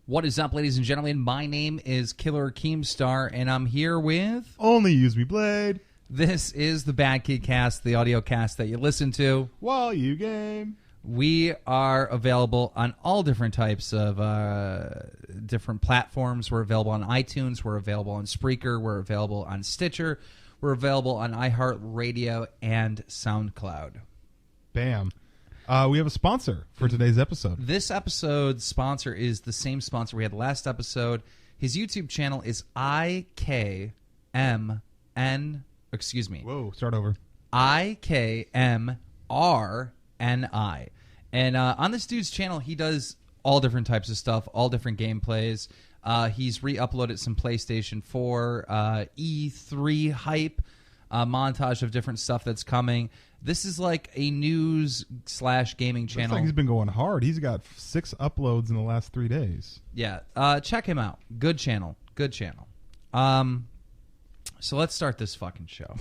What is up, ladies and gentlemen? My name is Killer Keemstar, and I'm here with... Only Use Me Blade. This is the BadKidCast, the audio cast that you listen to while you game. We are available on all different types of different platforms. We're available on iTunes. We're available on Spreaker. We're available on Stitcher. We're available on iHeartRadio and SoundCloud. Bam. We have a sponsor for today's episode. This episode's sponsor is the same sponsor we had last episode. His YouTube channel is IKMN. Excuse me. Whoa, start over. IKMRNI. And on this dude's channel, he does all different types of stuff, all different gameplays. He's re-uploaded some PlayStation 4 E3 hype, montage of different stuff that's coming. This is like a news/gaming channel. Looks like he's been going hard. He's got 6 uploads in the last 3 days. Yeah, check him out. Good channel. Good channel. So let's start this fucking show.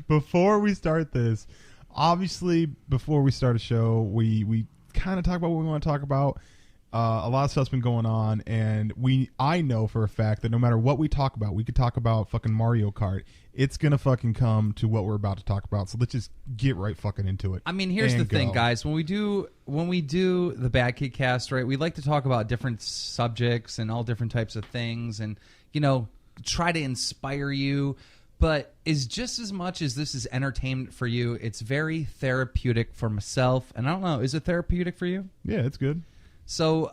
Before we start this, obviously, before we start a show, we kind of talk about what we want to talk about. A lot of stuff's been going on, and I know for a fact that no matter what we talk about, we could talk about fucking Mario Kart. It's gonna fucking come to what we're about to talk about. So let's just get right fucking into it. I mean, here's the thing, guys. When we do the BadKidCast, right, we like to talk about different subjects and all different types of things, and try to inspire you. But is just as much as this is entertainment for you, it's very therapeutic for myself. And I don't know, is it therapeutic for you? Yeah, it's good. So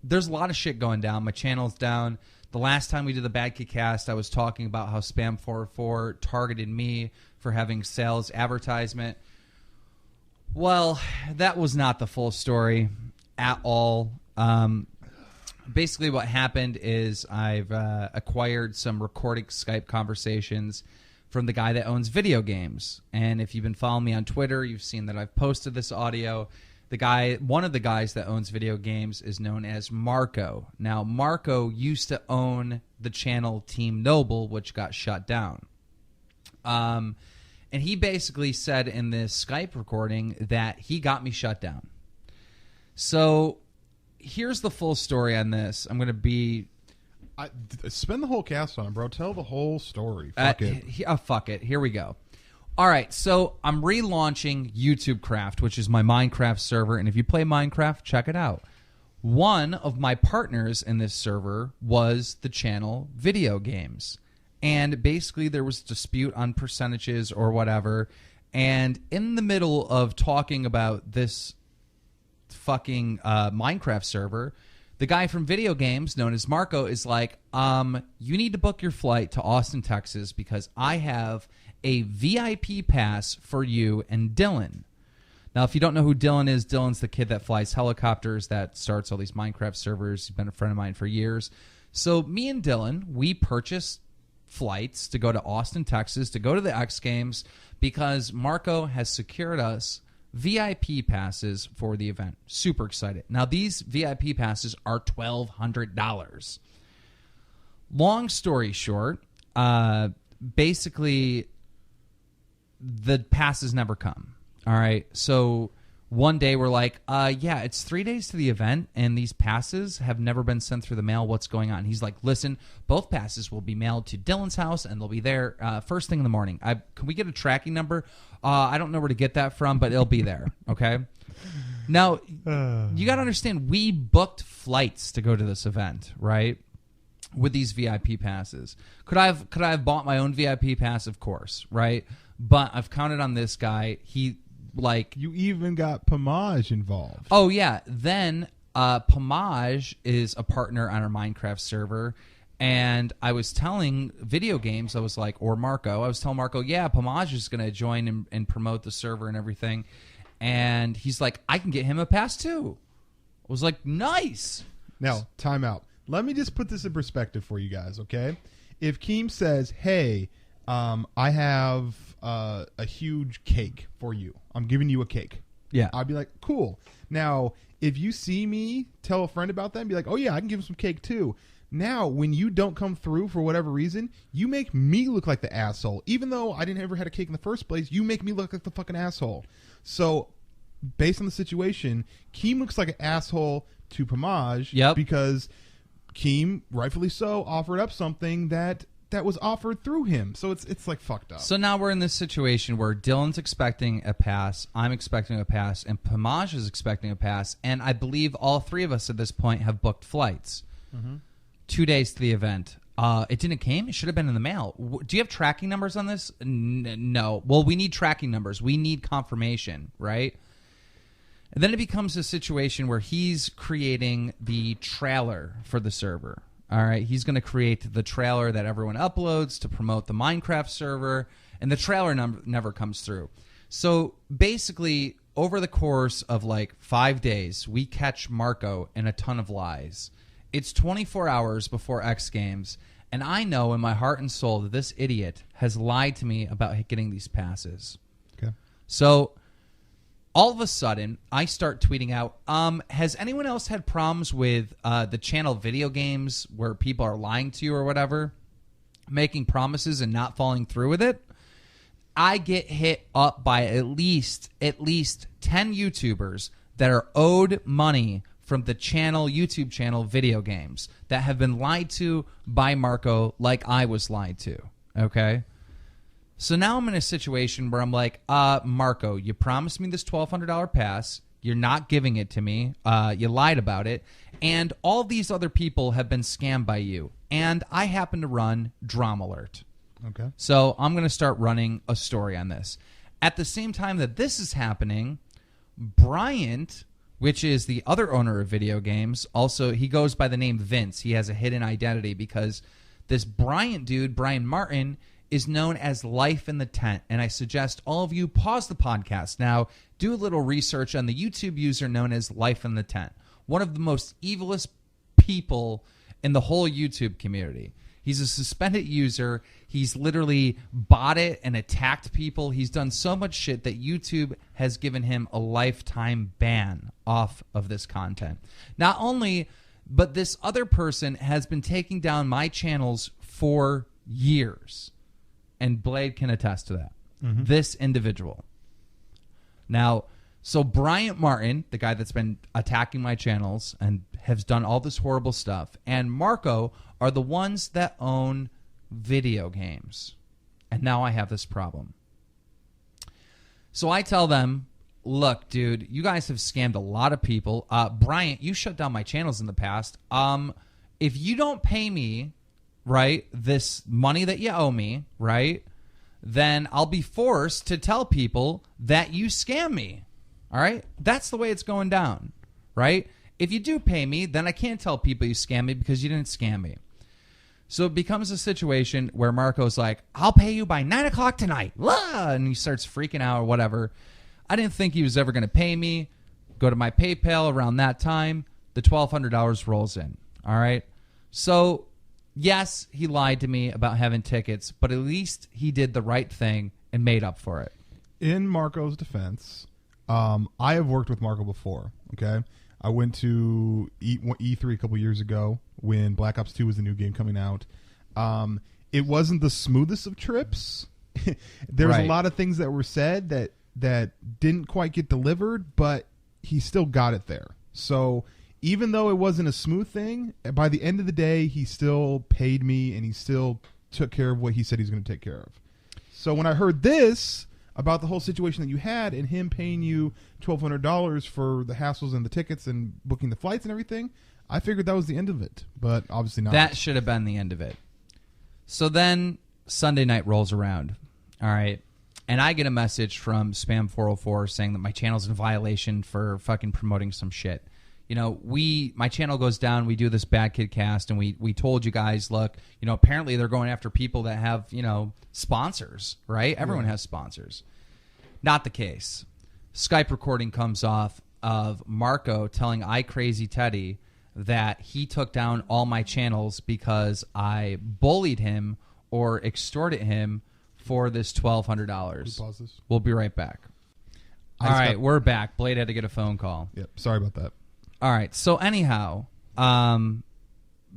there's a lot of shit going down. My channel's down. The last time we did the BadKidCast, I was talking about how Spam404 targeted me for having sales advertisement. Well, that was not the full story at all. Basically what happened is I've acquired some recorded Skype conversations from the guy that owns Videogames. And if you've been following me on Twitter, you've seen that I've posted this audio. One of the guys that owns Videogames is known as Marco. Now, Marco used to own the channel Team Noble, which got shut down. And he basically said in this Skype recording that he got me shut down. So here's the full story on this. I'm going to be... spend the whole cast on it, bro. Tell the whole story. Fuck it. Fuck it. Here we go. All right, so I'm relaunching YouTube Craft, which is my Minecraft server, and if you play Minecraft, check it out. One of my partners in this server was the channel Videogames, and basically there was a dispute on percentages or whatever, and in the middle of talking about this fucking Minecraft server, the guy from Videogames, known as Marco, is like, you need to book your flight to Austin, Texas, because I have a VIP pass for you and Dylan. Now, if you don't know who Dylan is, Dylan's the kid that flies helicopters, that starts all these Minecraft servers. He's been a friend of mine for years. So me and Dylan, we purchased flights to go to Austin, Texas, to go to the X Games, because Marco has secured us VIP passes for the event. Super excited. Now, these VIP passes are $1,200. Long story short, basically, the passes never come. All right. So one day we're like, yeah, it's 3 days to the event, and these passes have never been sent through the mail. What's going on? He's like, listen, both passes will be mailed to Dylan's house, and they'll be there first thing in the morning. Can we get a tracking number? I don't know where to get that from, but it'll be there. Okay. Now, you got to understand, we booked flights to go to this event, right? With these VIP passes. Could I have bought my own VIP pass? Of course, right? But I've counted on this guy. You even got Pomage involved. Oh, yeah. Then Pomage is a partner on our Minecraft server. And I was telling Videogames, I was telling Marco, yeah, Pomage is going to join and promote the server and everything. And he's like, I can get him a pass too. I was like, nice. Now, time out. Let me just put this in perspective for you guys, okay? If Keem says, hey, I have a huge cake for you. I'm giving you a cake. Yeah. I'd be like, cool. Now, if you see me tell a friend about that and be like, oh, yeah, I can give him some cake too. Now, when you don't come through for whatever reason, you make me look like the asshole. Even though I didn't ever had a cake in the first place, you make me look like the fucking asshole. So based on the situation, Keem looks like an asshole to Pomage because Keem, rightfully so, offered up something that was offered through him. So it's like fucked up. So now we're in this situation where Dylan's expecting a pass, I'm expecting a pass, and Pomage is expecting a pass, and I believe all three of us at this point have booked flights. 2 days to the event. It didn't came? It should have been in the mail. Do you have tracking numbers on this? No. Well, we need tracking numbers. We need confirmation, right? And then it becomes a situation where he's creating the trailer for the server. All right, he's going to create the trailer that everyone uploads to promote the Minecraft server, and the trailer never comes through. So basically, over the course of like 5 days, we catch Marco in a ton of lies. It's 24 hours before X Games, and I know in my heart and soul that this idiot has lied to me about getting these passes. Okay. So all of a sudden, I start tweeting out, has anyone else had problems with the channel Videogames where people are lying to you or whatever, making promises and not following through with it? I get hit up by at least 10 YouTubers that are owed money from the YouTube channel Videogames that have been lied to by Marco like I was lied to, okay? So now I'm in a situation where I'm like, Marco, you promised me this $1,200 pass. You're not giving it to me. You lied about it. And all these other people have been scammed by you. And I happen to run Drama Alert. Okay. So I'm going to start running a story on this. At the same time that this is happening, Bryant, which is the other owner of Videogames, also he goes by the name Vince. He has a hidden identity because this Bryant dude, Brian Martin, is known as Life in the Tent. And I suggest all of you pause the podcast now, do a little research on the YouTube user known as Life in the Tent. One of the most evilest people in the whole YouTube community. He's a suspended user. He's literally botted and attacked people. He's done so much shit that YouTube has given him a lifetime ban off of this content. Not only, but this other person has been taking down my channels for years. And Blade can attest to that. This individual. Now, so Bryant Martin, the guy that's been attacking my channels and has done all this horrible stuff, and Marco are the ones that own Videogames. And now I have this problem. So I tell them, look, dude, you guys have scammed a lot of people. Bryant, you shut down my channels in the past. If you don't pay me, right, this money that you owe me, right, then I'll be forced to tell people that you scam me. All right? That's the way it's going down, right? If you do pay me, then I can't tell people you scam me because you didn't scam me. So it becomes a situation where Marco's like, I'll pay you by 9 o'clock tonight. Blah! And he starts freaking out or whatever. I didn't think he was ever going to pay me. Go to my PayPal around that time. The $1,200 rolls in. All right? So yes, he lied to me about having tickets, but at least he did the right thing and made up for it. In Marco's defense, I have worked with Marco before, okay? I went to E3 a couple years ago when Black Ops 2 was the new game coming out. It wasn't the smoothest of trips. There was a lot of things that were said that didn't quite get delivered, but he still got it there. So even though it wasn't a smooth thing, by the end of the day, he still paid me and he still took care of what he said he was going to take care of. So when I heard this about the whole situation that you had and him paying you $1,200 for the hassles and the tickets and booking the flights and everything, I figured that was the end of it, but obviously not. That should have been the end of it. So then Sunday night rolls around, all right, and I get a message from Spam 404 saying that my channel's in violation for fucking promoting some shit. You know, my channel goes down, we do this BadKidCast, and we told you guys, look, you know, apparently they're going after people that have, you know, sponsors, right? Everyone has sponsors. Not the case. Skype recording comes off of Marco telling iCrazyTeddy that he took down all my channels because I bullied him or extorted him for this $1,200. We'll be right back. All right, we're back. Blade had to get a phone call. Yep, sorry about that. All right, so anyhow,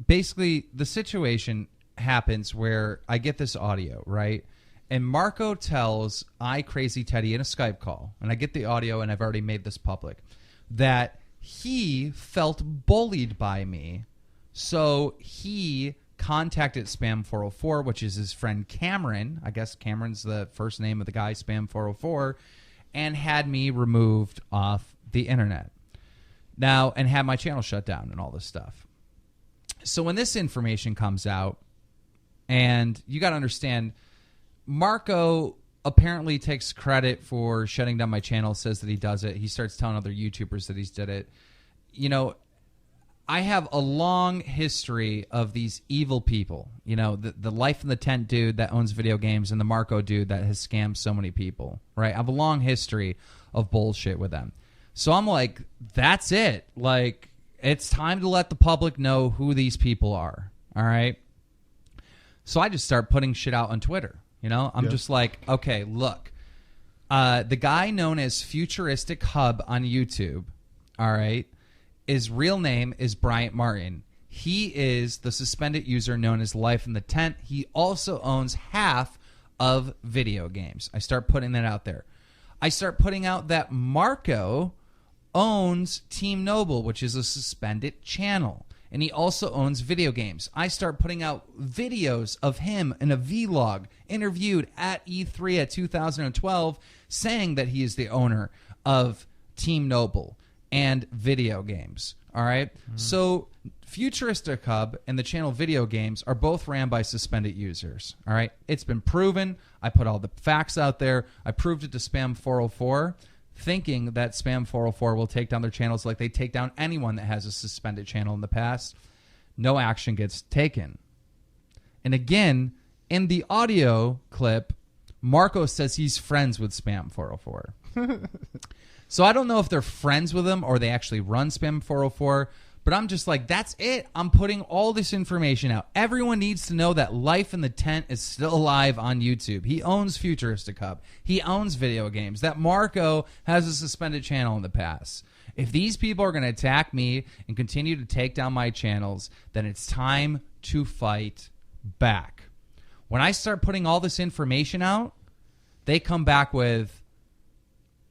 basically the situation happens where I get this audio, right? And Marco tells Crazy Teddy in a Skype call, and I get the audio, and I've already made this public, that he felt bullied by me. So he contacted Spam 404, which is his friend Cameron. I guess Cameron's the first name of the guy, Spam 404, and had me removed off the internet. Now, and had my channel shut down and all this stuff. So when this information comes out, and you got to understand, Marco apparently takes credit for shutting down my channel, says that he does it. He starts telling other YouTubers that he's did it. You know, I have a long history of these evil people. You know, the Life in the Tent dude that owns video games and the Marco dude that has scammed so many people, right? I have a long history of bullshit with them. So I'm like, that's it. Like, it's time to let the public know who these people are, all right? So I just start putting shit out on Twitter. You know, I'm just like, okay, look, the guy known as FuturisticHub on YouTube, all right, his real name is Bryant Martin. He is the suspended user known as Life in the Tent. He also owns half of Videogames. I start putting that out there. I start putting out that Marco owns Team Noble, which is a suspended channel. And he also owns Videogames. I start putting out videos of him in a vlog interviewed at E3 at 2012 saying that he is the owner of Team Noble and Videogames. All right? So FuturisticHub and the channel Videogames are both ran by suspended users. All right? It's been proven. I put all the facts out there. I proved it to Spam 404. Thinking that Spam 404 will take down their channels like they take down anyone that has a suspended channel in the past. No action gets taken. And again, in the audio clip, Marco says he's friends with Spam 404. So I don't know if they're friends with him or they actually run Spam 404, but I'm just like, that's it. I'm putting all this information out. Everyone needs to know that Life in the Tent is still alive on YouTube. He owns FuturisticHub. He owns Videogames. That Marco has a suspended channel in the past. If these people are going to attack me and continue to take down my channels, then it's time to fight back. When I start putting all this information out, they come back with,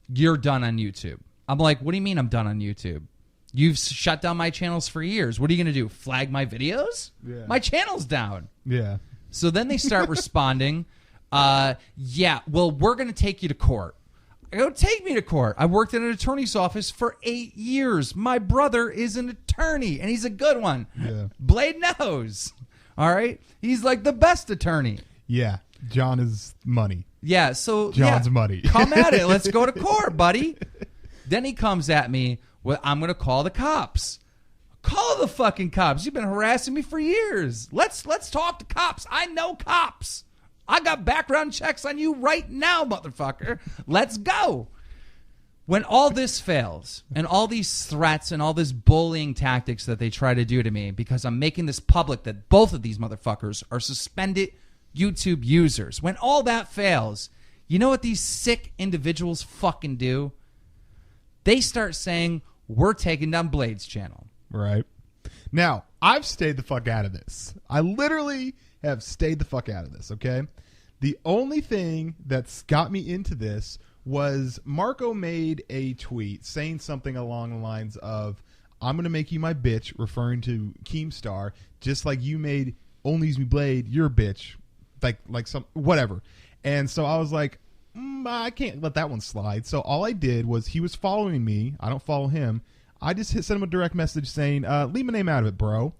you're done on YouTube. I'm like, what do you mean I'm done on YouTube? You've shut down my channels for years. What are you going to do? Flag my videos? Yeah. My channel's down. Yeah. So then they start responding, yeah, well, we're going to take you to court. I go, take me to court. I worked in an attorney's office for 8 years. My brother is an attorney, and he's a good one. Yeah. Blade knows. All right? He's like the best attorney. Yeah. John is money. Yeah, so John's money. Come at it. Let's go to court, buddy. Then he comes at me. Well, I'm going to call the cops. Call the fucking cops. You've been harassing me for years. Let's talk to cops. I know cops. I got background checks on you right now, motherfucker. Let's go. When all this fails and all these threats and all this bullying tactics that they try to do to me because I'm making this public that both of these motherfuckers are suspended YouTube users. When all that fails, you know what these sick individuals fucking do? They start saying, we're taking down Blade's channel. Right. Now, I've stayed the fuck out of this. I literally have stayed the fuck out of this, okay? The only thing that's got me into this was Marco made a tweet saying something along the lines of, I'm going to make you my bitch, referring to Keemstar, just like you made Only Use Me Blade your bitch, like some, whatever. And so I was like, I can't let that one slide. So all I did was, he was following me. I don't follow him. I just sent him a direct message saying, leave my name out of it, bro.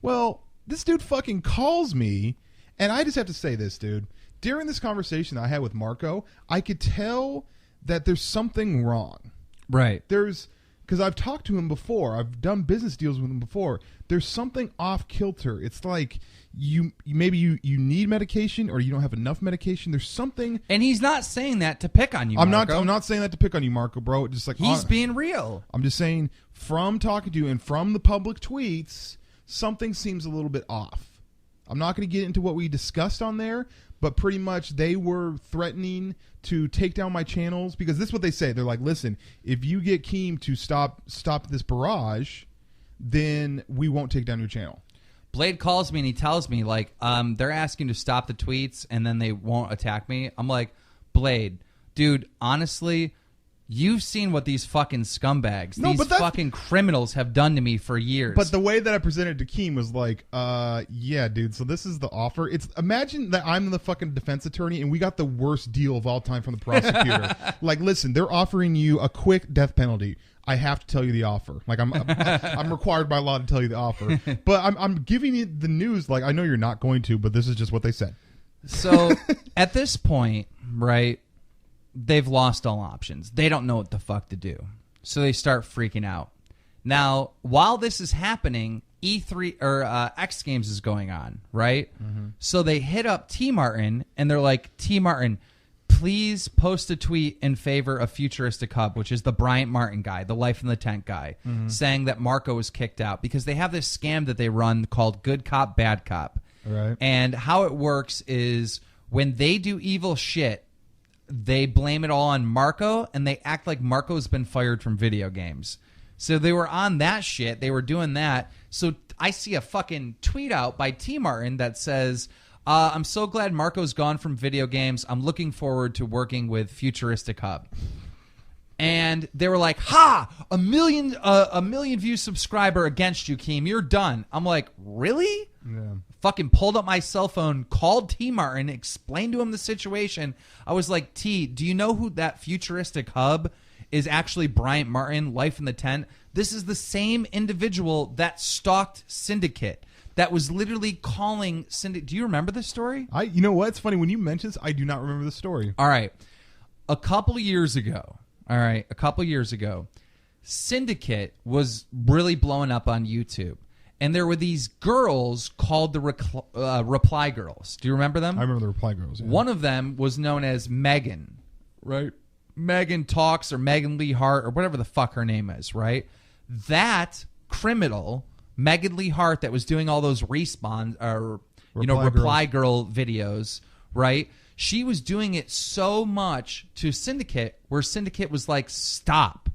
Well, this dude fucking calls me, and I just have to say this, dude. During this conversation I had with Marco, I could tell that there's something wrong. Right. Because I've talked to him before. I've done business deals with him before. There's something off kilter. It's like maybe you need medication or you don't have enough medication. There's something. And he's not saying that to pick on you, Marco. I'm not saying that to pick on you, Marco, bro. Just like he's being real. I'm just saying, from talking to you and from the public tweets, something seems a little bit off. I'm not going to get into what we discussed on there, but pretty much they were threatening to take down my channels because this is what they say. They're like, listen, if you get Keem to stop this barrage, then we won't take down your channel. Blade calls me and he tells me, like, they're asking to stop the tweets and then they won't attack me. I'm like, Blade, dude, honestly, you've seen what these fucking scumbags, these fucking criminals have done to me for years. But the way that I presented to Keem was like, yeah, dude, so this is the offer. Imagine that I'm the fucking defense attorney and we got the worst deal of all time from the prosecutor. Like, listen, they're offering you a quick death penalty. I have to tell you the offer. Like, I'm required by law to tell you the offer. But I'm giving you the news. Like, I know you're not going to, but this is just what they said. So at this point, right, they've lost all options. They don't know what the fuck to do. So they start freaking out. Now, while this is happening, E3 or X Games is going on, right? Mm-hmm. So they hit up T Martin and they're like, T Martin, please post a tweet in favor of FuturisticHub, which is the Bryant Martin guy, the Life in the Tent guy, saying that Marco was kicked out because they have this scam that they run called Good Cop, Bad Cop. Right. And how it works is when they do evil shit, they blame it all on Marco, and they act like Marco's been fired from video games. So they were on that shit. They were doing that. So I see a fucking tweet out by T Martin that says, I'm so glad Marco's gone from video games. I'm looking forward to working with FuturisticHub. And they were like, ha! A million view subscriber against you, Keem. You're done. I'm like, really? Yeah. Fucking pulled up my cell phone, called T Martin, explained to him the situation. I was like, T, do you know who that FuturisticHub is? Actually Bryant Martin, Life in the Tent. This is the same individual that stalked Syndicate, that was literally calling Syndicate. Do you remember this story? You know what? It's funny. When you mention this, I do not remember the story. All right. A couple years ago, Syndicate was really blowing up on YouTube. And there were these girls called the Reply Girls. Do you remember them? I remember the Reply Girls. Yeah. One of them was known as Megan, right? Megan Talks or Megan Lee Hart or whatever the fuck her name is, right? That criminal, Megan Lee Hart, that was doing all those Reply Girl videos, right? She was doing it so much to Syndicate where Syndicate was like, stop.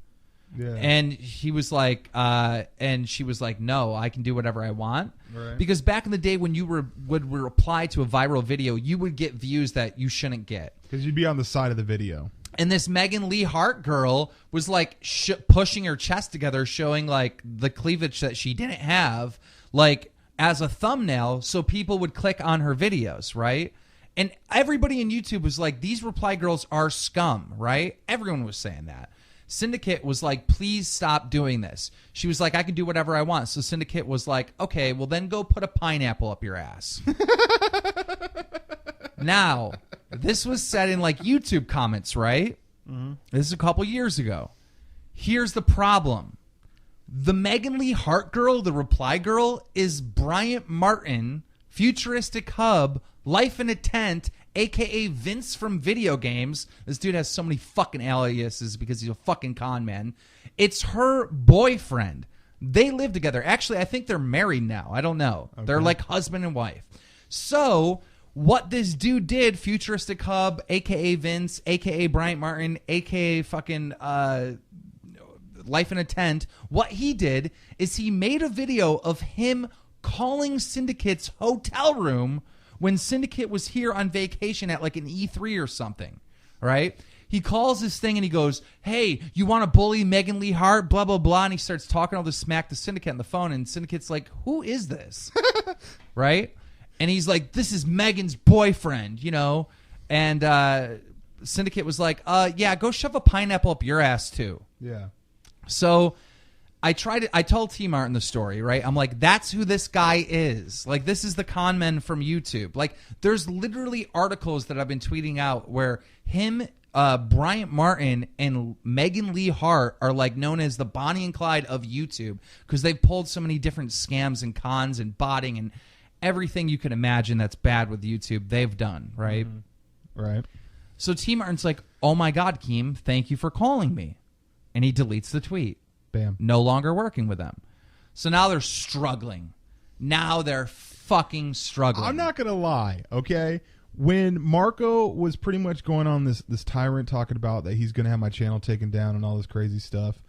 Yeah. And he was like, and she was like, no, I can do whatever I want. Right. Because back in the day when you would reply to a viral video, you would get views that you shouldn't get. Because you'd be on the side of the video. And this Megan Lee Hart girl was like pushing her chest together, showing like the cleavage that she didn't have, like as a thumbnail, so people would click on her videos, right? And everybody in YouTube was like, these Reply Girls are scum, right? Everyone was saying that. Syndicate was like, please stop doing this. She was like, I can do whatever I want. So Syndicate was like, okay, well then go put a pineapple up your ass. Now, this was said in like YouTube comments, right? Mm-hmm. This is a couple years ago. Here's the problem. The Megan Lee Hart girl, the Reply Girl, is Bryant Martin, FuturisticHub, Life in a Tent, a.k.a. Vince from Videogames. This dude has so many fucking aliases because he's a fucking con man. It's her boyfriend. They live together. Actually, I think they're married now. I don't know. Okay. They're like husband and wife. So what this dude did, FuturisticHub, a.k.a. Vince, a.k.a. Bryant Martin, a.k.a. fucking Life in a Tent, what he did is he made a video of him calling Syndicate's hotel room when Syndicate was here on vacation at like an E3 or something, right? He calls this thing and he goes, hey, you want to bully Megan Lee Hart, blah, blah, blah. And he starts talking all this smack to Syndicate on the phone. And Syndicate's like, who is this? Right? And he's like, this is Megan's boyfriend, you know? And Syndicate was like, yeah, go shove a pineapple up your ass too. Yeah. So I told T Martin the story, right? I'm like, that's who this guy is. Like, this is the con men from YouTube. Like, there's literally articles that I've been tweeting out where him, Bryant Martin, and Megan Lee Hart are like known as the Bonnie and Clyde of YouTube because they've pulled so many different scams and cons and botting and everything you can imagine that's bad with YouTube they've done, right? Mm-hmm. Right. So T Martin's like, oh my God, Keem, thank you for calling me. And he deletes the tweet. Bam. No longer working with them. So now they're struggling. Now they're fucking struggling. I'm not going to lie, okay? When Marco was pretty much going on this tyrant talking about that he's going to have my channel taken down and all this crazy stuff,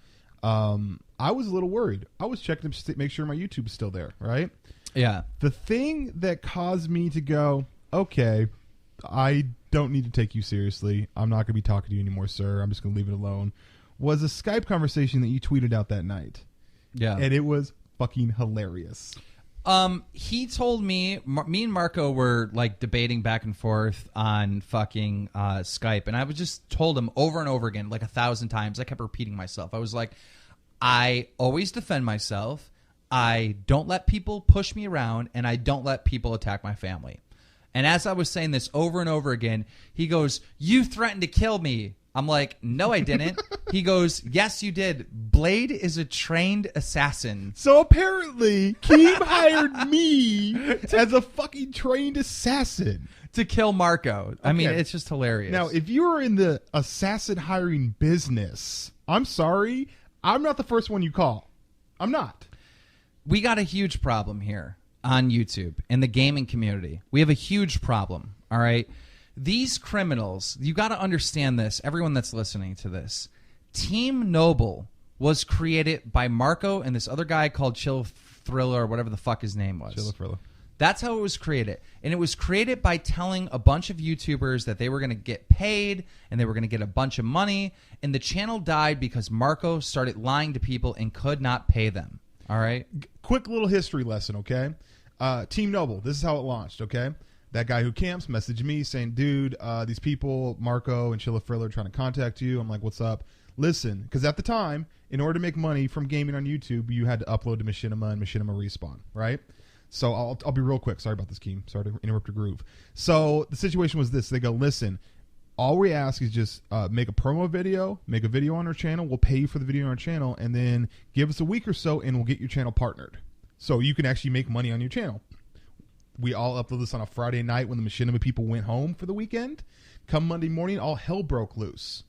I was a little worried. I was checking to make sure my YouTube's still there, right? Yeah. The thing that caused me to go, okay, I don't need to take you seriously. I'm not going to be talking to you anymore, sir. I'm just going to leave it alone, was a Skype conversation that you tweeted out that night. Yeah. And it was fucking hilarious. He told me, me and Marco were like debating back and forth on fucking Skype, and I was just told him over and over again, like 1,000 times. I kept repeating myself. I was like, I always defend myself. I don't let people push me around, and I don't let people attack my family. And as I was saying this over and over again, he goes, "You threatened to kill me." I'm like, "No, I didn't." He goes, "Yes, you did. Blade is a trained assassin." So apparently, Keem hired me as a fucking trained assassin to kill Marco. I mean, Okay. it's just hilarious. Now, if you are in the assassin hiring business, I'm sorry, I'm not the first one you call. I'm not. We got a huge problem here on YouTube in the gaming community. We have a huge problem, all right? These criminals, you got to understand this, everyone that's listening to this. Team Noble was created by Marco and this other guy called Chill Thriller or whatever the fuck his name was. Chill Thriller. That's how it was created. And it was created by telling a bunch of YouTubers that they were going to get paid and they were going to get a bunch of money. And the channel died because Marco started lying to people and could not pay them. All right? Quick little history lesson, okay? Team Noble, this is how it launched, okay? That guy who camps messaged me saying, dude, these people, Marco and Chilla Friller, are trying to contact you. I'm like, what's up? Listen, because at the time, in order to make money from gaming on YouTube, you had to upload to Machinima and Machinima Respawn, right? So I'll be real quick. Sorry about this, Keem. Sorry to interrupt your groove. So the situation was this. They go, listen, all we ask is just make a promo video, make a video on our channel. We'll pay you for the video on our channel, and then give us a week or so, and we'll get your channel partnered. So you can actually make money on your channel. We all upload this on a Friday night when the Machinima people went home for the weekend. Come Monday morning, all hell broke loose.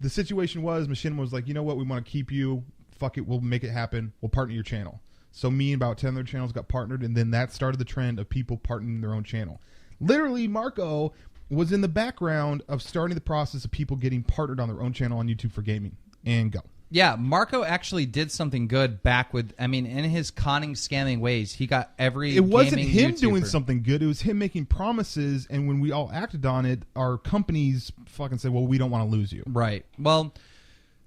The situation was, Machinima was like, you know what, we want to keep you. Fuck it, we'll make it happen. We'll partner your channel. So me and about 10 other channels got partnered, and then that started the trend of people partnering their own channel. Literally, Marco was in the background of starting the process of people getting partnered on their own channel on YouTube for gaming. And go. Yeah, Marco actually did something good back with, I mean, in his conning, scamming ways, he got every It wasn't gaming him YouTuber. doing something good. It was him making promises, and when we all acted on it, our companies fucking said, well, we don't want to lose you. Right. Well,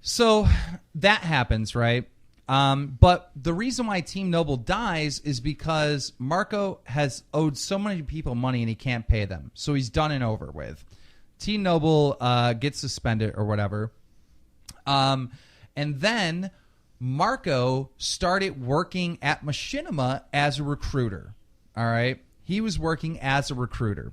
so that happens, right? But the reason why Team Noble dies is because Marco has owed so many people money and he can't pay them. So he's done and over with. Team Noble gets suspended or whatever. And then Marco started working at Machinima as a recruiter. All right? He was working as a recruiter.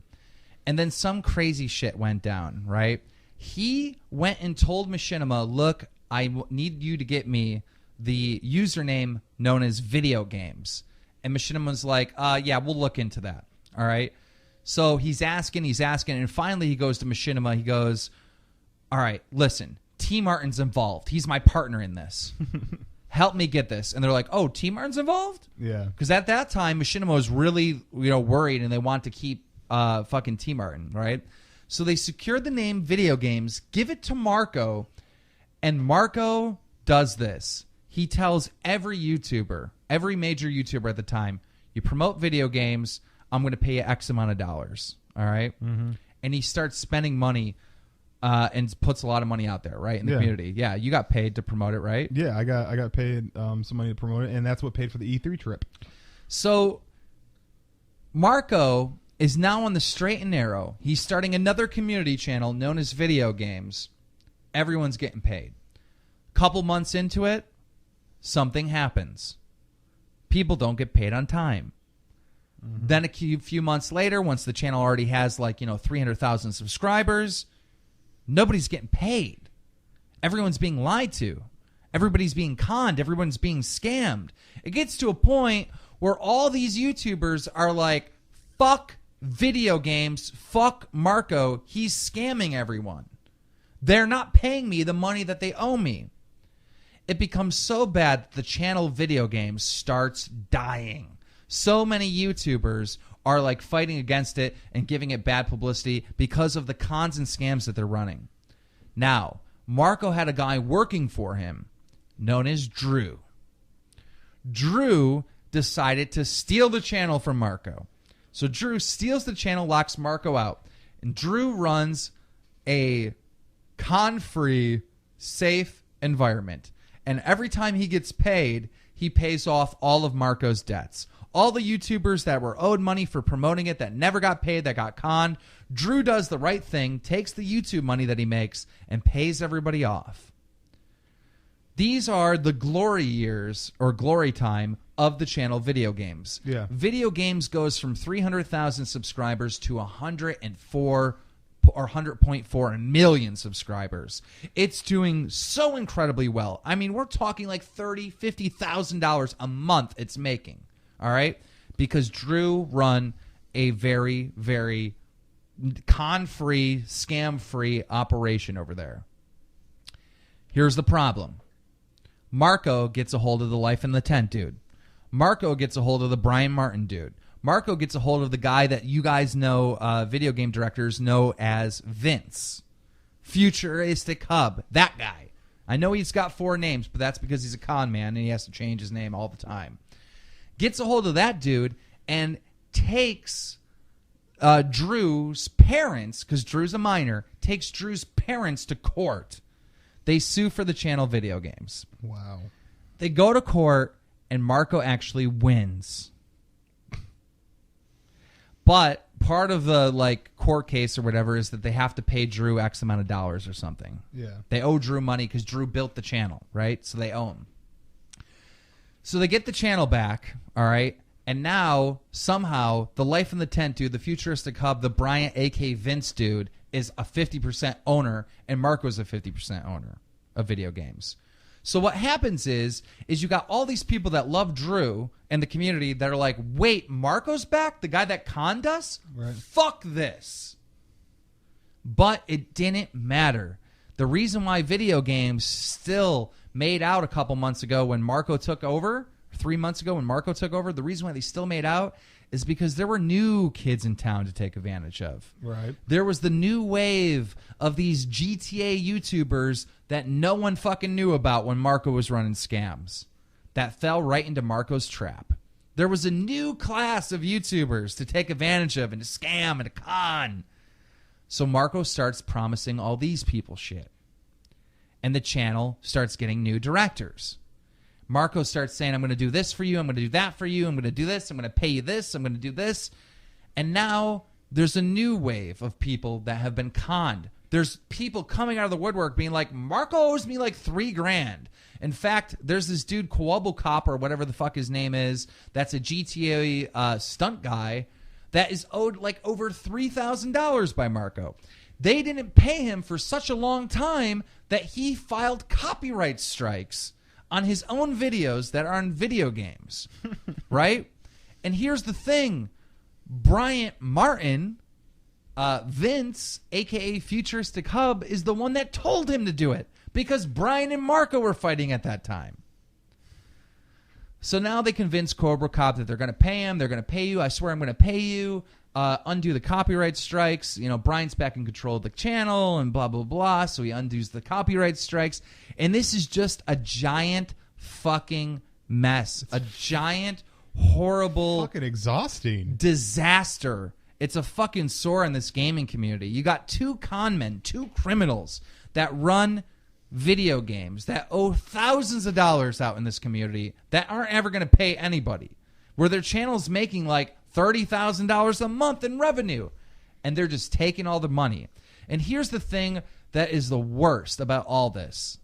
And then some crazy shit went down, right? He went and told Machinima, look, I need you to get me the username known as Videogames. And Machinima was like, yeah, we'll look into that. All right? So he's asking, and finally he goes to Machinima. He goes, all right, listen, T. Martin's involved. He's my partner in this. Help me get this. And they're like, oh, T. Martin's involved? Yeah. Because at that time, Machinima was really, worried, and they want to keep fucking T. Martin, right? So they secured the name Videogames, give it to Marco, and Marco does this. He tells every YouTuber, every major YouTuber at the time, you promote video games, I'm going to pay you X amount of dollars, all right? Mm-hmm. And he starts spending money and puts a lot of money out there, right, in the community. Yeah, you got paid to promote it, right? Yeah, I got paid some money to promote it, and that's what paid for the E3 trip. So Marco is now on the straight and narrow. He's starting another community channel known as Videogames. Everyone's getting paid. Couple months into it, something happens. People don't get paid on time. Mm-hmm. Then a few months later, once the channel already has 300,000 subscribers, nobody's getting paid. Everyone's being lied to. Everybody's being conned. Everyone's being scammed. It gets to a point where all these YouTubers are like, fuck video games, fuck Marco, he's scamming everyone. They're not paying me the money that they owe me. It becomes so bad that the channel Video Games starts dying. So many YouTubers are fighting against it and giving it bad publicity because of the cons and scams that they're running. Now, Marco had a guy working for him known as Drew. Drew decided to steal the channel from Marco. So Drew steals the channel, locks Marco out. And Drew runs a con-free, safe environment. And every time he gets paid, he pays off all of Marco's debts. All the YouTubers that were owed money for promoting it that never got paid, that got conned, Drew does the right thing, takes the YouTube money that he makes, and pays everybody off. These are the glory years, or glory time, of the channel Videogames. Yeah. Videogames goes from 300,000 subscribers to 104 or 100.4 million subscribers. It's doing so incredibly well. I mean, we're talking like $30,000, $50,000 a month it's making. All right? Because Drew run a very, very con-free, scam-free operation over there. Here's the problem. Marco gets a hold of the Life in the Tent dude. Marco gets a hold of the Brian Martin dude. Marco gets a hold of the guy that you guys know, video game directors know as Vince. FuturisticHub. That guy. I know he's got 4 names, but that's because he's a con man and he has to change his name all the time. Gets a hold of that dude and takes Drew's parents, because Drew's a minor, takes Drew's parents to court. They sue for the channel Videogames. Wow. They go to court, and Marco actually wins. But part of the court case or whatever is that they have to pay Drew X amount of dollars or something. Yeah. They owe Drew money because Drew built the channel, right? So they owe him. So they get the channel back, all right? And now, somehow, the Life in the Tent dude, the Futuristic Hub, the Bryant, a.k.a. Vince dude, is a 50% owner, and Marco's a 50% owner of Videogames. So what happens is you got all these people that love Drew and the community that are like, wait, Marco's back? The guy that conned us? Right. Fuck this. But it didn't matter. The reason why Videogames still made out a couple months ago when Marco took over, 3 months ago when Marco took over, the reason why they still made out is because there were new kids in town to take advantage of. Right. There was the new wave of these GTA YouTubers that no one fucking knew about when Marco was running scams. That fell right into Marco's trap. There was a new class of YouTubers to take advantage of and to scam and to con. So Marco starts promising all these people shit. And the channel starts getting new directors. Marco starts saying, I'm going to do this for you. I'm going to do that for you. I'm going to do this. I'm going to pay you this. I'm going to do this. And now there's a new wave of people that have been conned. There's people coming out of the woodwork being like, Marco owes me like $3,000. In fact, there's this dude, Quabble Cop or whatever the fuck his name is, that's a GTA stunt guy that is owed like over $3,000 by Marco. They didn't pay him for such a long time that he filed copyright strikes on his own videos that are on Videogames, right? And here's the thing. Bryant Martin, Vince, a.k.a. Futuristic Hub, is the one that told him to do it because Brian and Marco were fighting at that time. So now they convince Cobra Cop that they're going to pay him. They're going to pay you. I swear I'm going to pay you. Undo the copyright strikes. You know, Brian's back in control of the channel and blah, blah, blah. So he undoes the copyright strikes. And this is just a giant fucking mess. A giant, horrible... Fucking exhausting. Disaster. It's a fucking sore in this gaming community. You got 2 con men, 2 criminals that run video games that owe thousands of dollars out in this community that aren't ever going to pay anybody. Where their channel's making like $30,000 a month in revenue. And they're just taking all the money. And here's the thing that is the worst about all this.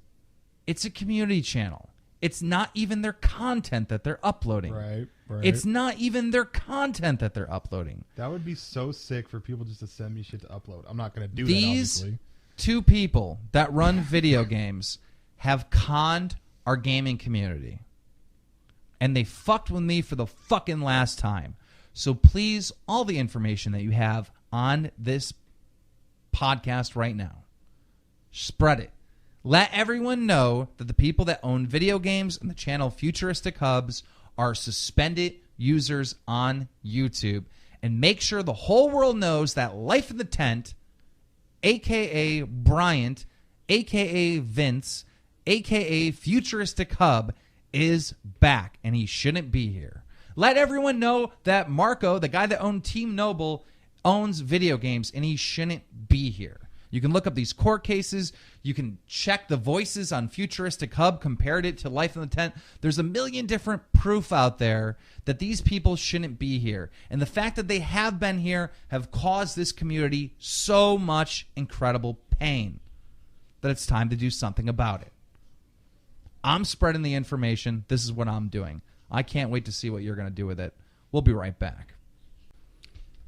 It's a community channel. It's not even their content that they're uploading. Right. It's not even their content that they're uploading. That would be so sick for people just to send me shit to upload. I'm not going to do These that, obviously. 2 people that run video games have conned our gaming community. And they fucked with me for the fucking last time. So please, all the information that you have on this podcast right now, spread it. Let everyone know that the people that own video games and the channel Futuristic Hubs are suspended users on YouTube. And make sure the whole world knows that Life in the Tent, a.k.a. Bryant, a.k.a. Vince, a.k.a. Futuristic Hub, is back. And he shouldn't be here. Let everyone know that Marco, the guy that owned Team Noble, owns video games, and he shouldn't be here. You can look up these court cases. You can check the voices on FuturisticHub, compared it to Life in the Tent. There's a million different proof out there that these people shouldn't be here. And the fact that they have been here have caused this community so much incredible pain that it's time to do something about it. I'm spreading the information. This is what I'm doing. I can't wait to see what you're going to do with it. We'll be right back.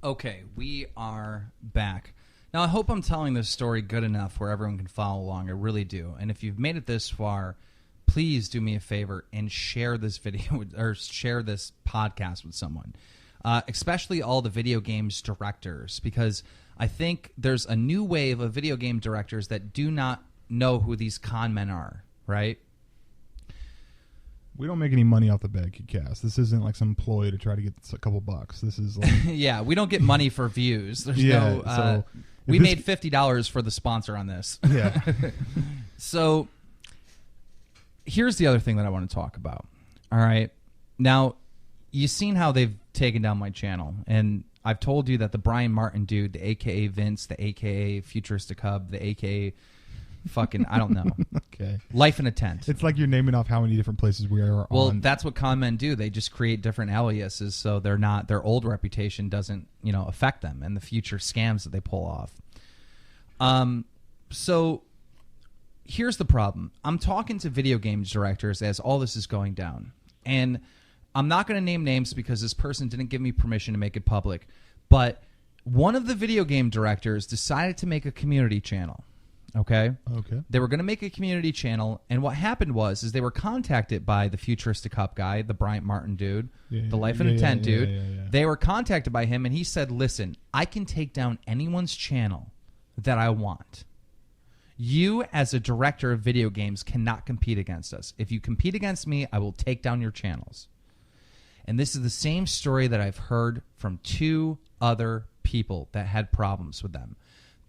Okay, we are back. Now, I hope I'm telling this story good enough where everyone can follow along. I really do. And if you've made it this far, please do me a favor and share this video or share this podcast with someone, especially all the video games directors, because I think there's a new wave of video game directors that do not know who these con men are, right? We don't make any money off the BadKidCast. This isn't like some ploy to try to get a couple bucks. This is like yeah, we don't get money for views. There's so we made $50 for the sponsor on this. Yeah. So here's the other thing that I want to talk about. All right. Now, you've seen how they've taken down my channel, and I've told you that the Brian Martin dude, the AKA Vince, the AKA FuturisticHub, the AKA fucking, I don't know. Okay. Life in a Tent. It's like you're naming off how many different places we are on. Well, that's what con men do. They just create different aliases so their old reputation doesn't, affect them and the future scams that they pull off. So here's the problem. I'm talking to video games directors as all this is going down. And I'm not going to name names because this person didn't give me permission to make it public. But one of the video game directors decided to make a community channel. Okay. They were going to make a community channel, and what happened was they were contacted by the FuturisticHub guy, the Bryant Martin dude, the Life in a Tent dude. Yeah. They were contacted by him, and he said, "Listen, I can take down anyone's channel that I want. You, as a director of video games, cannot compete against us. If you compete against me, I will take down your channels." And this is the same story that I've heard from two other people that had problems with them.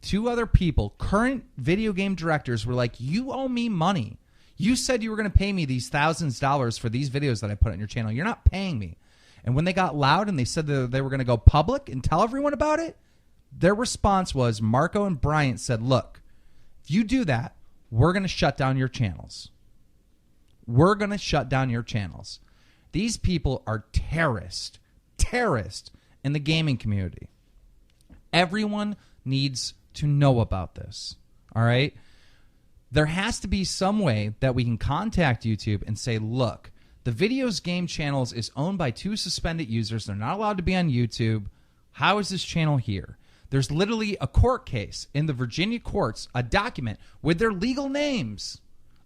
Two other people, current video game directors, were like, "You owe me money. You said you were going to pay me these thousands of dollars for these videos that I put on your channel. You're not paying me." And when they got loud and they said that they were going to go public and tell everyone about it, their response was, Marco and Bryant said, "Look, if you do that, we're going to shut down your channels. We're going to shut down your channels." These people are terrorists in the gaming community. Everyone needs to know about this, all right? There has to be some way that we can contact YouTube and say, "Look, the Videos Game Channels is owned by two suspended users. They're not allowed to be on YouTube. How is this channel here?" There's literally a court case in the Virginia courts, a document with their legal names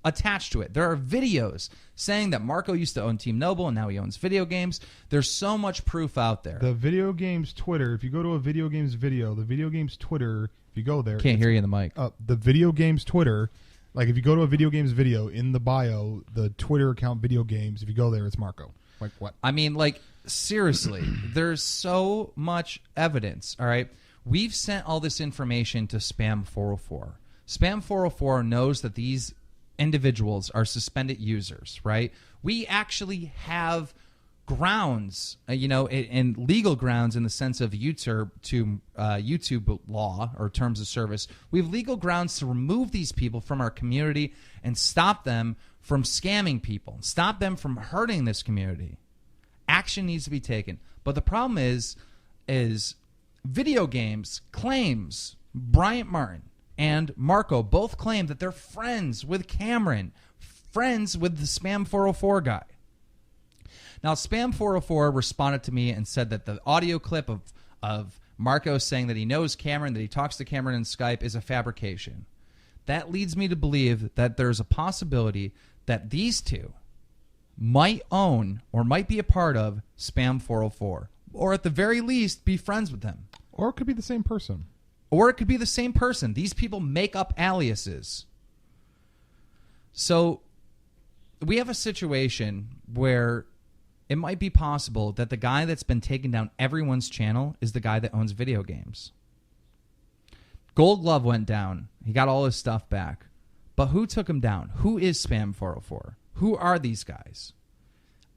attached to it. There are videos saying that Marco used to own Team Noble and now he owns Video Games. There's so much proof out there. The Video Games Twitter, if you go to a Video Games video, the Video Games Twitter, if you go there. Can't hear you in the mic. The Video Games Twitter, like if you go to a Video Games video, in the bio, the Twitter account Video Games, if you go there, it's Marco. Like what? I mean, like, seriously, there's so much evidence, all right? We've sent all this information to Spam 404. Spam 404 knows that these individuals are suspended users, right? We actually have grounds, and legal grounds in the sense of YouTube law or terms of service. We have legal grounds to remove these people from our community and stop them from scamming people, stop them from hurting this community. Action needs to be taken. But the problem is Video Games claims Bryant Martin and Marco both claim that they're friends with Cameron, friends with the Spam 404 guy. Now, Spam 404 responded to me and said that the audio clip of Marco saying that he knows Cameron, that he talks to Cameron in Skype, is a fabrication. That leads me to believe that there's a possibility that these two might own or might be a part of Spam 404, or at the very least be friends with them. Or it could be the same person. Or it could be the same person. These people make up aliases. So we have a situation where it might be possible that the guy that's been taking down everyone's channel is the guy that owns Video Games. Gold Glove went down. He got all his stuff back. But who took him down? Who is Spam 404? Who are these guys?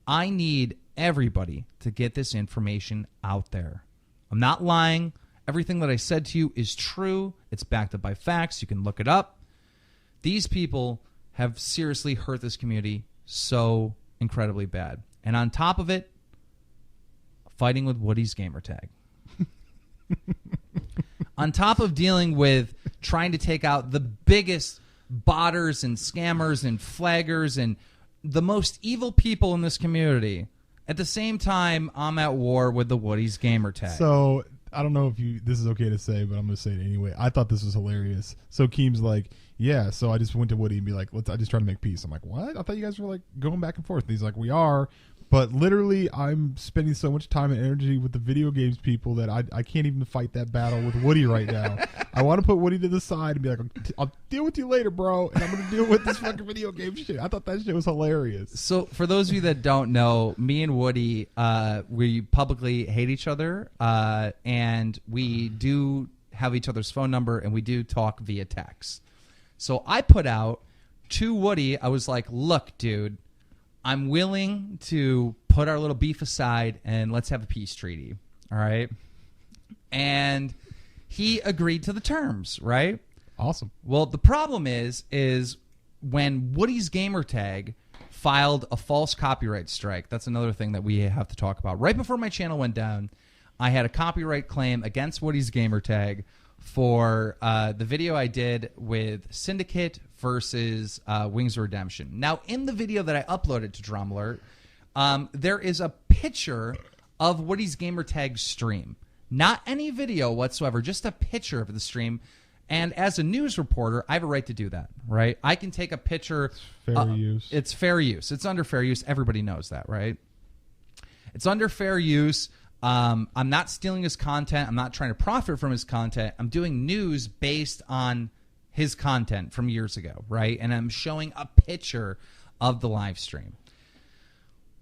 I need everybody to get this information out there. I'm not lying. Everything that I said to you is true. It's backed up by facts. You can look it up. These people have seriously hurt this community so incredibly bad. And on top of it, fighting with Woody's gamertag. On top of dealing with trying to take out the biggest botters and scammers and flaggers and the most evil people in this community, at the same time, I'm at war with the Woody's gamertag. So I don't know if this is okay to say, but I'm going to say it anyway. I thought this was hilarious. So Keem's like, yeah, so I just went to Woody and be like, I just try to make peace. I'm like, what? I thought you guys were like going back and forth. And he's like, we are. But literally, I'm spending so much time and energy with the video games people that I can't even fight that battle with Woody right now. I want to put Woody to the side and be like, I'll deal with you later, bro. And I'm going to deal with this fucking video game shit. I thought that shit was hilarious. So for those of you that don't know, me and Woody, we publicly hate each other. And we do have each other's phone number and we do talk via text. So I put out to Woody, I was like, look, dude, I'm willing to put our little beef aside and let's have a peace treaty. All right. And he agreed to the terms, right? Awesome. Well, the problem is when Woody's gamertag filed a false copyright strike. That's another thing that we have to talk about. Right before my channel went down, I had a copyright claim against Woody's gamertag for the video I did with Syndicate versus Wings of Redemption. Now, in the video that I uploaded to Drum Alert, there is a picture of Woody's gamertag stream. Not any video whatsoever, just a picture of the stream. And as a news reporter, I have a right to do that, right? I can take a picture. Fair use. It's fair use. It's under fair use. Everybody knows that, right? It's under fair use. I'm not stealing his content. I'm not trying to profit from his content. I'm doing news based on his content from years ago, right? And I'm showing a picture of the live stream.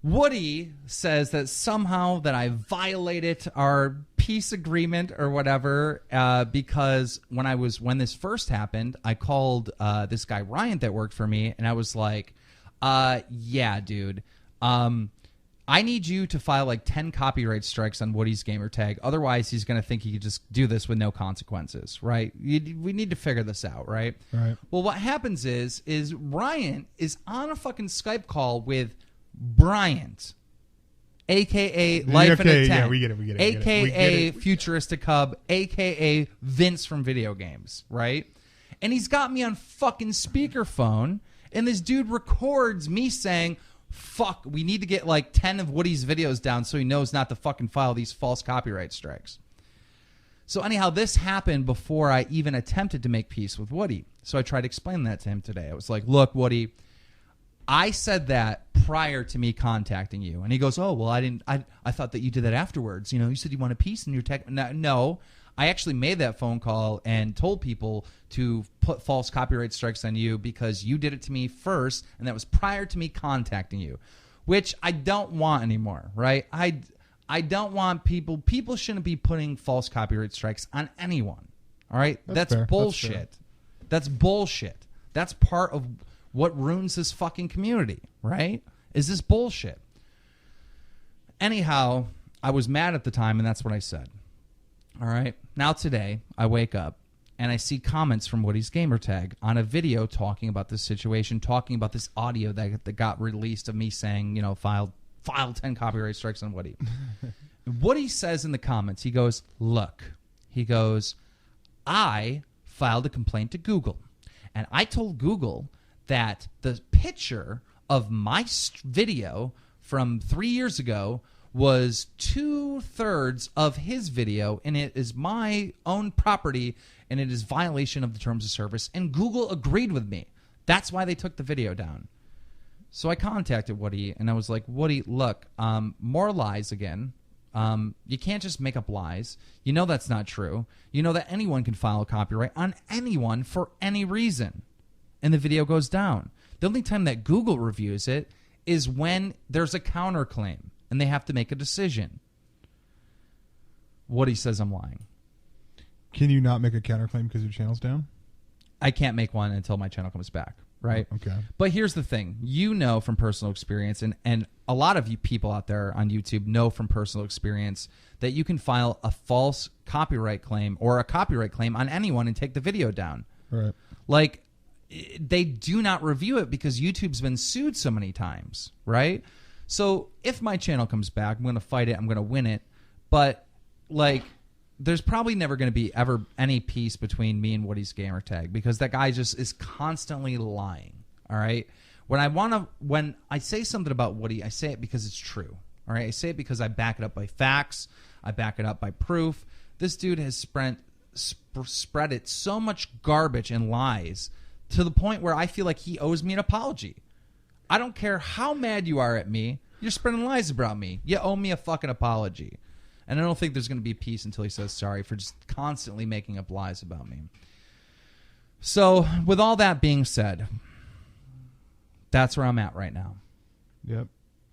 Woody says that somehow that I violated our peace agreement or whatever because when this first happened, I called this guy Ryan that worked for me, and I was like, yeah, dude, I need you to file like 10 copyright strikes on Woody's gamertag. Otherwise, he's going to think he could just do this with no consequences, right? We need to figure this out, right? Right. Well, what happens is Ryan is on a fucking Skype call with Bryant, a.k.a. Life in a Tent. Yeah, we get it. A.k.a. FuturisticHub, a.k.a. Vince from Videogames, right? And he's got me on fucking speakerphone, and this dude records me saying, fuck, we need to get like 10 of Woody's videos down so he knows not to fucking file these false copyright strikes. So anyhow, this happened before I even attempted to make peace with Woody. So I tried to explain that to him today. I was like, look, Woody, I said that prior to me contacting you. And he goes, oh, well, I thought that you did that afterwards. You know, you said you wanted peace in your tech. No, I actually made that phone call and told people to put false copyright strikes on you because you did it to me first, and that was prior to me contacting you, which I don't want anymore, right? I don't want people shouldn't be putting false copyright strikes on anyone, all right? That's bullshit. That's bullshit. That's part of what ruins this fucking community, right? Is this bullshit. Anyhow, I was mad at the time, and that's what I said. All right. Now today, I wake up and I see comments from Woody's gamertag on a video talking about this situation, talking about this audio that got released of me saying, you know, file 10 copyright strikes on Woody. Woody says in the comments, he goes, look, he goes, I filed a complaint to Google, and I told Google that the picture of my video from 3 years ago was 2/3 of his video, and it is my own property, and it is violation of the terms of service, and Google agreed with me. That's why they took the video down. So I contacted Woody, and I was like, Woody, look, more lies again. You can't just make up lies. You know that's not true. You know that anyone can file a copyright on anyone for any reason, and the video goes down. The only time that Google reviews it is when there's a counterclaim, and they have to make a decision. Woody says I'm lying. Can you not make a counterclaim because your channel's down? I can't make one until my channel comes back. right? Okay. But here's the thing. You know from personal experience, and a lot of you people out there on YouTube know from personal experience that you can file a false copyright claim or a copyright claim on anyone and take the video down. Right. Like, they do not review it because YouTube's been sued so many times, right? So if my channel comes back, I'm going to fight it. I'm going to win it. But, like, there's probably never going to be ever any peace between me and Woody's Gamertag because that guy just is constantly lying, all right? When I say something about Woody, I say it because it's true, all right? I say it because I back it up by facts. I back it up by proof. This dude has spread it so much garbage and lies to the point where I feel like he owes me an apology. I don't care how mad you are at me. You're spreading lies about me. You owe me a fucking apology. And I don't think there's going to be peace until he says sorry for just constantly making up lies about me. So, with all that being said, that's where I'm at right now. Yep.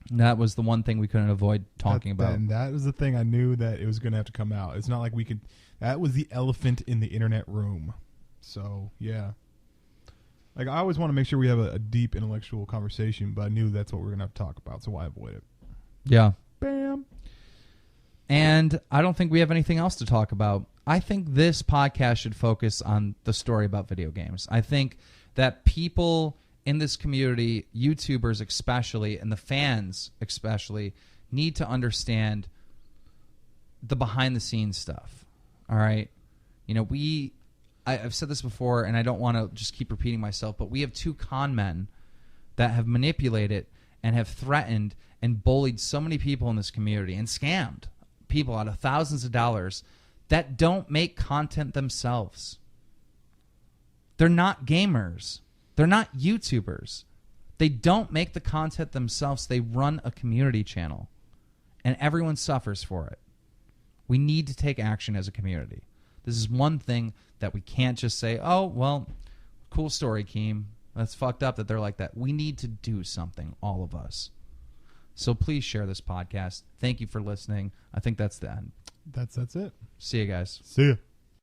And that was the one thing we couldn't avoid talking about. And that was the thing I knew that it was going to have to come out. It's not like we could... That was the elephant in the internet room. So, yeah. Like, I always want to make sure we have a deep intellectual conversation, but I knew that's what we were going to have to talk about, so why avoid it? Yeah. Bam. And I don't think we have anything else to talk about. I think this podcast should focus on the story about video games. I think that people in this community, YouTubers especially, and the fans especially, need to understand the behind-the-scenes stuff. All right? You know, I've said this before, and I don't want to just keep repeating myself, but we have two con men that have manipulated and have threatened and bullied so many people in this community and scammed people out of thousands of dollars that don't make content themselves. They're not gamers. They're not YouTubers. They don't make the content themselves. They run a community channel, and everyone suffers for it. We need to take action as a community. This is one thing that we can't just say, oh, well, cool story, Keem. That's fucked up that they're like that. We need to do something, all of us. So please share this podcast. Thank you for listening. I think that's the end. That's it. See you guys. See ya.